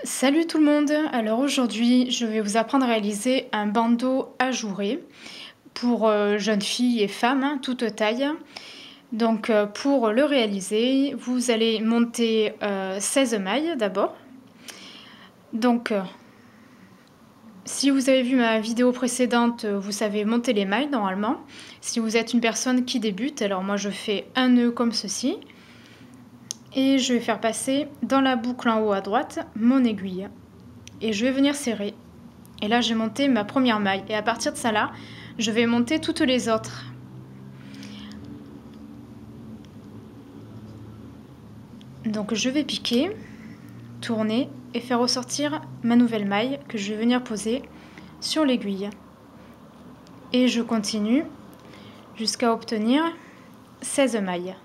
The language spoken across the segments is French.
Salut tout le monde! Alors aujourd'hui, je vais vous apprendre à réaliser un bandeau ajouré pour jeunes filles et femmes, hein, toute taille. Donc pour le réaliser, vous allez monter 16 mailles d'abord. Donc si vous avez vu ma vidéo précédente, vous savez monter les mailles normalement. Si vous êtes une personne qui débute, alors moi je fais un nœud comme ceci. Et je vais faire passer dans la boucle en haut à droite mon aiguille. Et je vais venir serrer. Et là, j'ai monté ma première maille. Et à partir de ça là, je vais monter toutes les autres. Donc je vais piquer, tourner et faire ressortir ma nouvelle maille que je vais venir poser sur l'aiguille. Et je continue jusqu'à obtenir 16 mailles.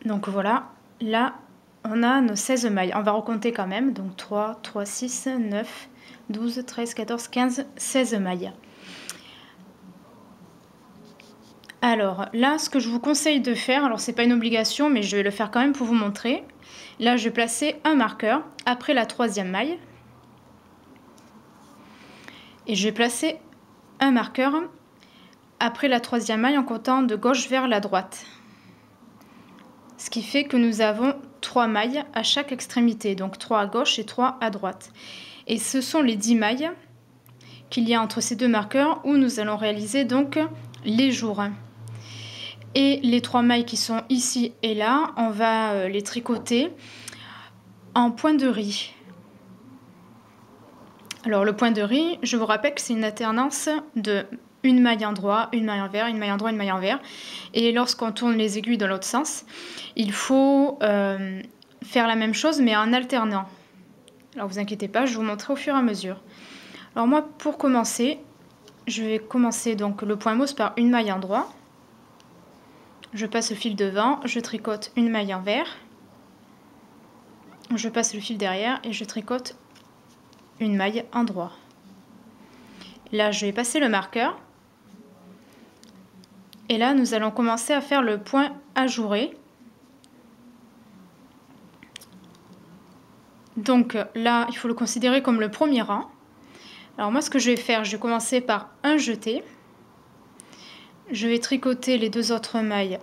Donc voilà, là on a nos 16 mailles. On va recompter quand même. Donc 3, 3, 6, 9, 12, 13, 14, 15, 16 mailles. Alors là, ce que je vous conseille de faire, alors c'est pas une obligation, mais je vais le faire quand même pour vous montrer. Là, je vais placer un marqueur après la troisième maille. Et je vais placer un marqueur après la troisième maille en comptant de gauche vers la droite. Ce qui fait que nous avons 3 mailles à chaque extrémité, donc 3 à gauche et 3 à droite. Et ce sont les 10 mailles qu'il y a entre ces deux marqueurs où nous allons réaliser donc les jours. Et les 3 mailles qui sont ici et là, on va les tricoter en point de riz. Alors le point de riz, je vous rappelle que c'est une alternance de une maille endroit, une maille envers, une maille endroit, une maille envers. Et lorsqu'on tourne les aiguilles dans l'autre sens, il faut faire la même chose mais en alternant. Alors vous inquiétez pas, je vais vous montrer au fur et à mesure. Alors moi, pour commencer, je vais commencer donc le point mousse par une maille endroit. Je passe le fil devant, je tricote une maille envers. Je passe le fil derrière et je tricote une maille endroit. Là, je vais passer le marqueur. Et là, nous allons commencer à faire le point ajouré. Donc là, il faut le considérer comme le premier rang. Alors moi, ce que je vais faire, je vais commencer par un jeté. Je vais tricoter les deux autres mailles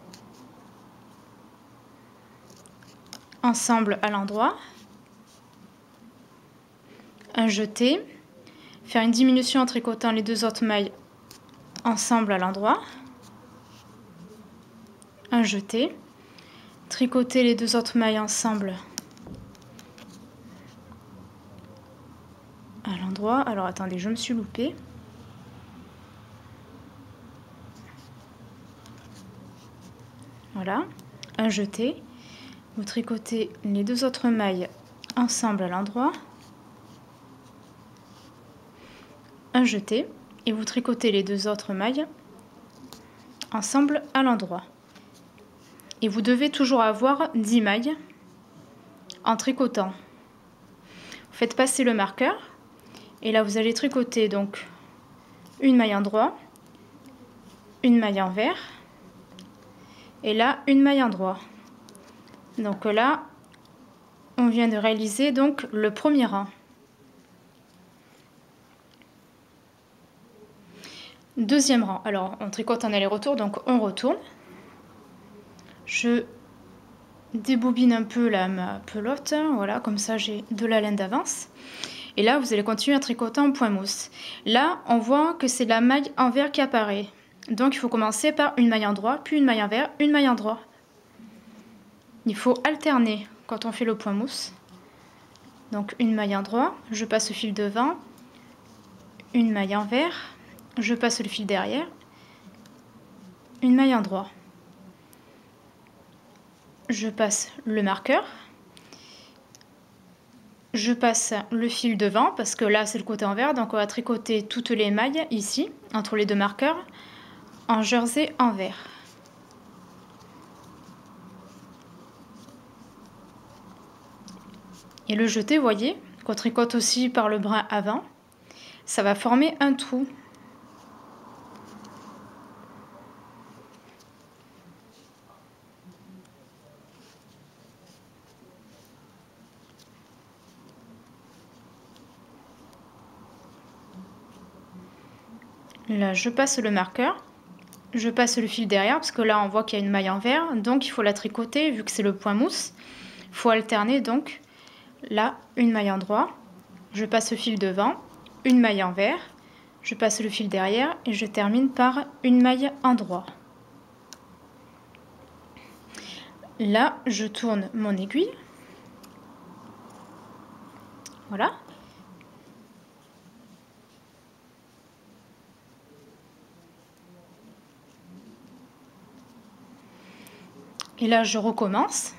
ensemble à l'endroit. Un jeté. Faire une diminution en tricotant les deux autres mailles ensemble à l'endroit. Un jeté. Tricoter les deux autres mailles ensemble à l'endroit. Alors attendez, je me suis loupée. Voilà, un jeté. Vous tricotez les deux autres mailles ensemble à l'endroit. Un jeté. Et vous tricotez les deux autres mailles ensemble à l'endroit. Et vous devez toujours avoir 10 mailles en tricotant. Vous faites passer le marqueur. Et là, vous allez tricoter donc une maille endroit, une maille envers. Et là, une maille endroit. Donc là, on vient de réaliser donc le premier rang. Deuxième rang. Alors, on tricote en aller-retour, donc on retourne. Je débobine un peu ma pelote, voilà, comme ça j'ai de la laine d'avance. Et là, vous allez continuer à tricoter en point mousse. Là, on voit que c'est la maille envers qui apparaît. Donc, il faut commencer par une maille endroit, puis une maille envers, une maille endroit. Il faut alterner quand on fait le point mousse. Donc, une maille endroit, je passe le fil devant, une maille envers, je passe le fil derrière, une maille endroit. Je passe le marqueur, je passe le fil devant parce que là c'est le côté envers, donc on va tricoter toutes les mailles ici entre les deux marqueurs en jersey envers. Et le jeté, vous voyez, qu'on tricote aussi par le brin avant, ça va former un trou. Là, je passe le marqueur, je passe le fil derrière, parce que là, on voit qu'il y a une maille envers, donc il faut la tricoter, vu que c'est le point mousse. Il faut alterner, donc, là, une maille endroit, je passe le fil devant, une maille envers, je passe le fil derrière, et je termine par une maille endroit. Là, je tourne mon aiguille. Voilà. Et là, je recommence.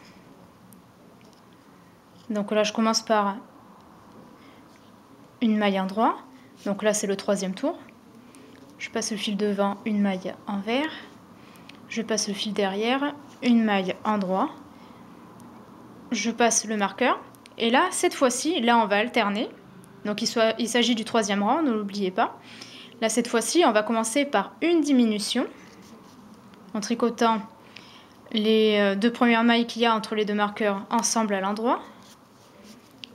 Donc là, je commence par une maille endroit. Donc là, c'est le troisième tour. Je passe le fil devant, une maille envers. Je passe le fil derrière, une maille endroit. Je passe le marqueur. Et là, cette fois-ci, là, on va alterner. Donc il s'agit du troisième rang, ne l'oubliez pas. Là, cette fois-ci, on va commencer par une diminution en tricotant les deux premières mailles qu'il y a entre les deux marqueurs ensemble à l'endroit.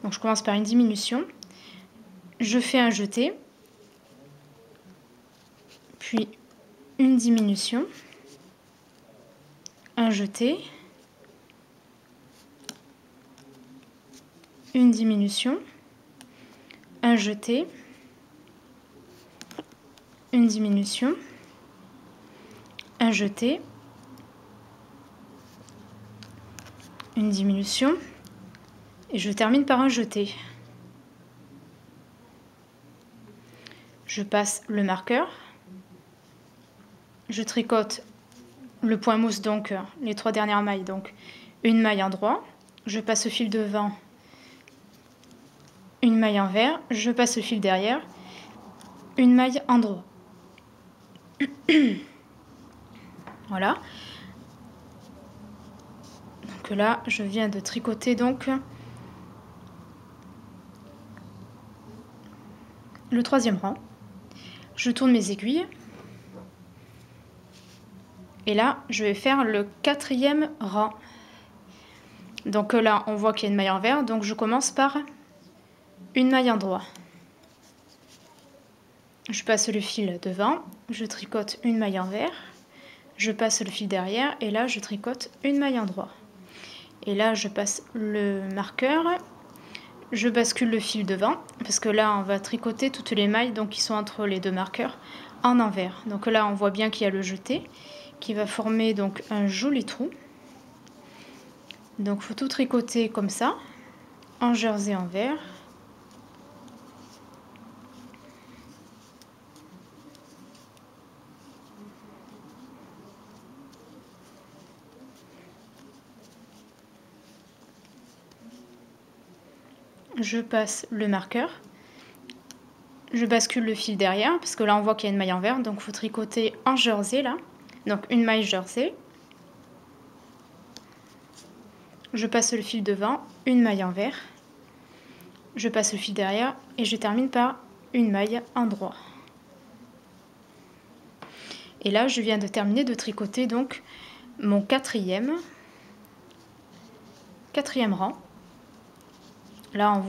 Donc je commence par une diminution, je fais un jeté, puis une diminution, un jeté, une diminution, un jeté, une diminution, un jeté, une diminution, et je termine par un jeté. Je passe le marqueur, je tricote le point mousse, donc les trois dernières mailles, donc une maille endroit, je passe le fil devant, une maille envers, je passe le fil derrière, une maille endroit. Voilà. Donc là, je viens de tricoter donc le troisième rang. Je tourne mes aiguilles. Et là, je vais faire le quatrième rang. Donc là, on voit qu'il y a une maille envers, donc je commence par une maille endroit. Je passe le fil devant, je tricote une maille envers, je passe le fil derrière, et là, je tricote une maille endroit. Et là, je passe le marqueur, je bascule le fil devant, parce que là, on va tricoter toutes les mailles donc, qui sont entre les deux marqueurs en envers. Donc là, on voit bien qu'il y a le jeté, qui va former donc un joli trou. Donc il faut tout tricoter comme ça, en jersey envers. Je passe le marqueur, je bascule le fil derrière, parce que là on voit qu'il y a une maille envers, donc il faut tricoter en jersey là, donc une maille jersey. Je passe le fil devant, une maille envers, je passe le fil derrière et je termine par une maille endroit. Et là je viens de terminer de tricoter donc mon quatrième rang. Là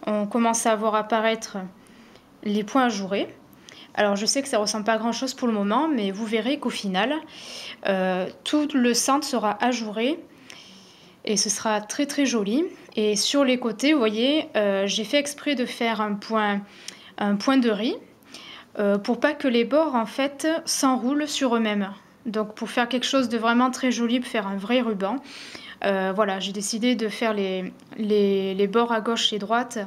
on commence à voir apparaître les points ajourés. Alors je sais que ça ressemble pas à grand chose pour le moment, mais vous verrez qu'au final tout le centre sera ajouré et ce sera très très joli. Et sur les côtés, vous voyez, j'ai fait exprès de faire un point de riz, pour pas que les bords, en fait, s'enroulent sur eux-mêmes. Donc pour faire quelque chose de vraiment très joli, pour faire un vrai ruban, voilà, j'ai décidé de faire les bords à gauche et droite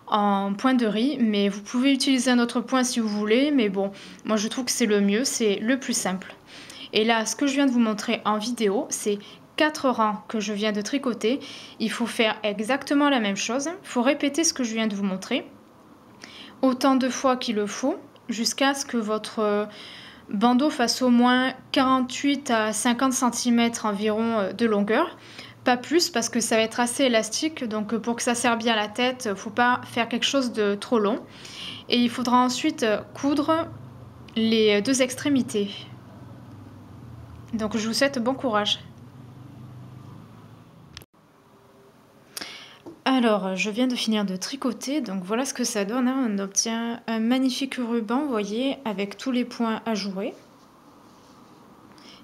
en point de riz, mais vous pouvez utiliser un autre point si vous voulez, mais bon, moi je trouve que c'est le mieux, c'est le plus simple. Et là, ce que je viens de vous montrer en vidéo, c'est 4 rangs que je viens de tricoter. Il faut faire exactement la même chose, il faut répéter ce que je viens de vous montrer, autant de fois qu'il le faut, jusqu'à ce que votre bandeau fasse au moins 48 à 50 cm environ de longueur. Pas plus parce que ça va être assez élastique, donc pour que ça serve bien la tête, il ne faut pas faire quelque chose de trop long. Et il faudra ensuite coudre les deux extrémités. Donc je vous souhaite bon courage. Alors, je viens de finir de tricoter, donc voilà ce que ça donne, hein. On obtient un magnifique ruban, vous voyez, avec tous les points ajourés.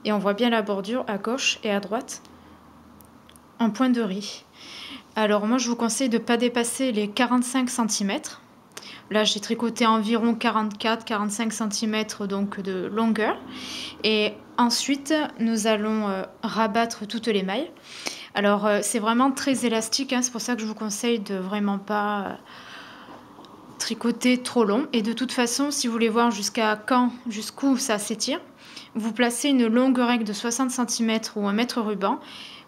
Et on voit bien la bordure à gauche et à droite en point de riz. Alors moi je vous conseille de ne pas dépasser les 45 cm. Là j'ai tricoté environ 44-45 cm donc de longueur. Et ensuite nous allons rabattre toutes les mailles. Alors c'est vraiment très élastique, hein, c'est pour ça que je vous conseille de vraiment pas tricoter trop long. Et de toute façon, si vous voulez voir jusqu'où ça s'étire, vous placez une longue règle de 60 cm ou un mètre ruban,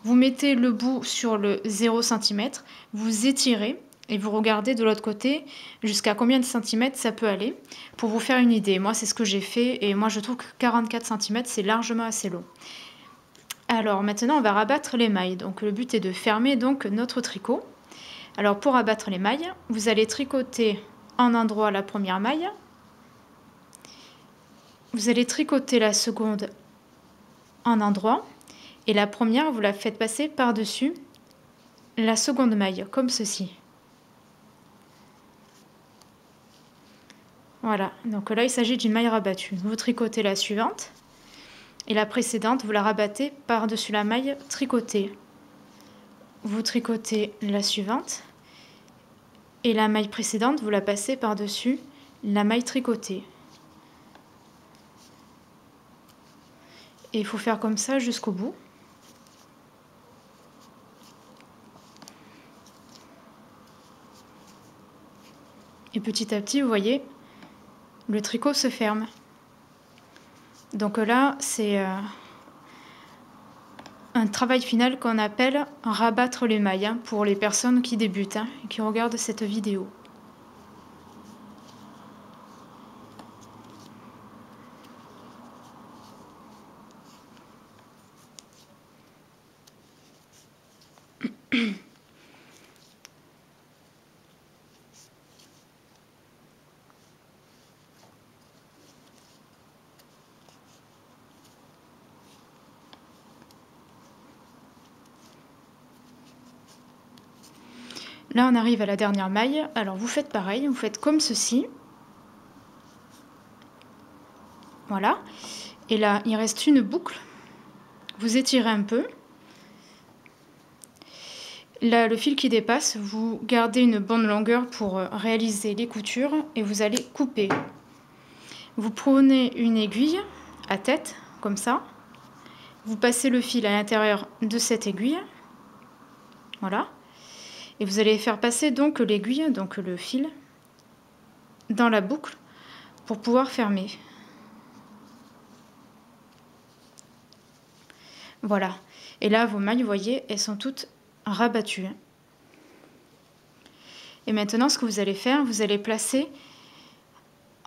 vous mettez le bout sur le 0 cm, vous étirez et vous regardez de l'autre côté jusqu'à combien de centimètres ça peut aller pour vous faire une idée. Moi, c'est ce que j'ai fait et moi, je trouve que 44 cm, c'est largement assez long. Alors maintenant, on va rabattre les mailles. Donc le but est de fermer donc notre tricot. Alors pour abattre les mailles, vous allez tricoter en endroit la première maille. Vous allez tricoter la seconde en endroit. Et la première, vous la faites passer par-dessus la seconde maille, comme ceci. Voilà, donc là il s'agit d'une maille rabattue. Vous tricotez la suivante. Et la précédente, vous la rabattez par-dessus la maille tricotée. Vous tricotez la suivante. Et la maille précédente, vous la passez par-dessus la maille tricotée. Et il faut faire comme ça jusqu'au bout. Et petit à petit, vous voyez, le tricot se ferme. Donc là, c'est un travail final qu'on appelle rabattre les mailles, hein, pour les personnes qui débutent, hein, et qui regardent cette vidéo. Là, on arrive à la dernière maille. Alors, vous faites pareil, vous faites comme ceci. Voilà. Et là, il reste une boucle. Vous étirez un peu. Là, le fil qui dépasse, vous gardez une bonne longueur pour réaliser les coutures et vous allez couper. Vous prenez une aiguille à tête, comme ça. Vous passez le fil à l'intérieur de cette aiguille. Voilà. Et vous allez faire passer donc l'aiguille, donc le fil, dans la boucle pour pouvoir fermer. Voilà. Et là, vos mailles, vous voyez, elles sont toutes rabattues. Et maintenant, ce que vous allez faire, vous allez placer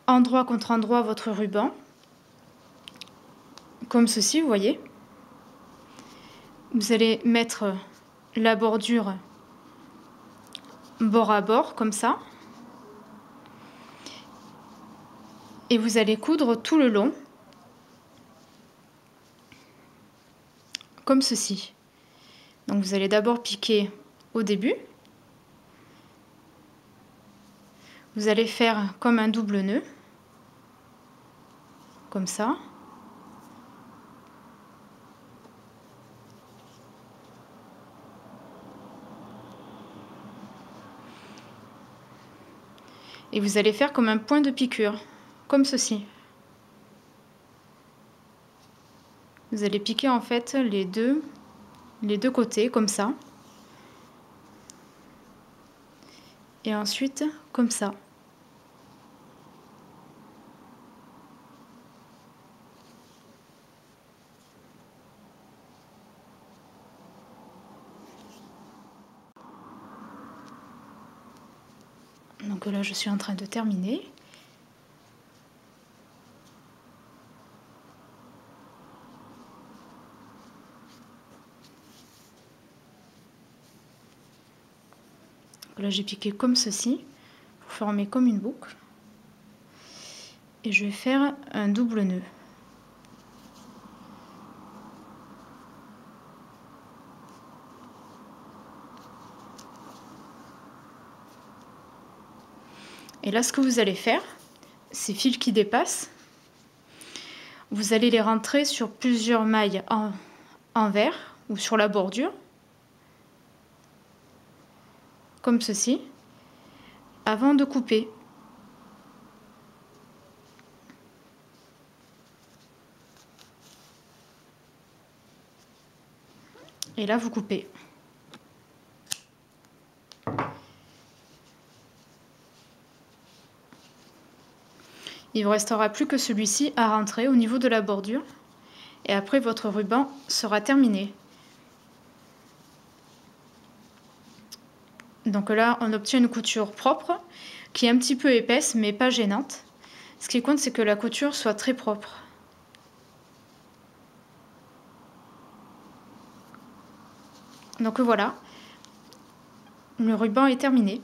endroit contre endroit votre ruban, comme ceci, vous voyez. Vous allez mettre la bordure bord à bord, comme ça. Et vous allez coudre tout le long, comme ceci. Donc vous allez d'abord piquer au début. Vous allez faire comme un double nœud, comme ça. Et vous allez faire comme un point de piqûre, comme ceci. Vous allez piquer en fait les deux côtés, comme ça. Et ensuite, comme ça. Donc là, je suis en train de terminer. Là, j'ai piqué comme ceci, pour former comme une boucle. Et je vais faire un double nœud. Et là, ce que vous allez faire, ces fils qui dépassent, vous allez les rentrer sur plusieurs mailles envers ou sur la bordure, comme ceci, avant de couper. Et là, vous coupez. Il ne vous restera plus que celui-ci à rentrer au niveau de la bordure. Et après, votre ruban sera terminé. Donc là, on obtient une couture propre, qui est un petit peu épaisse, mais pas gênante. Ce qui compte, c'est que la couture soit très propre. Donc voilà, le ruban est terminé.